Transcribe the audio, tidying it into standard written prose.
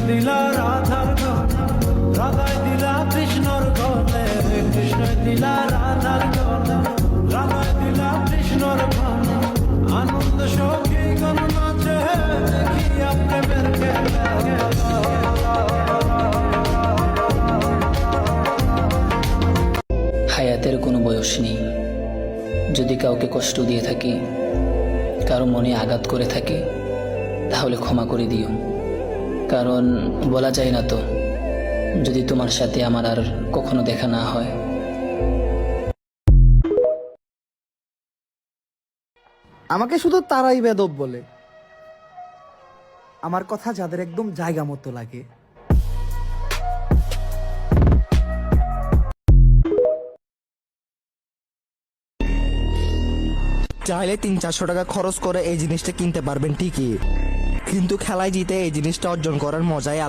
দিলা রাধার গলে, রাধায় দিলা কৃষ্ণর গলে, কৃষ্ণ দিলা রাধার গলে, রাধায় দিলা কৃষ্ণর গলে। আনন্দ সখী গণ নাচে দেখিয়া প্রেমের খেলা। হায়াতের কোনো বয়স নেই। যদি কাউকে কষ্ট দিয়ে থাকি, কারো মনে আঘাত করে থাকি, তাহলে ক্ষমা করে দিও। কারণ বলা যায় না তো, যদি তোমার সাথে আমার আর কখনো দেখা না হয়। আমাকে শুধু তারাই বেদব বলে, আমার কথা যাদের একদম জায়গা মতো লাগে। চাইলে 300-400 টাকা খরচ করে এই জিনিসটা কিনতে পারবেন ঠিকই, কিন্তু খেলায় জিতে এই জিনিসটা অর্জন করার মজাই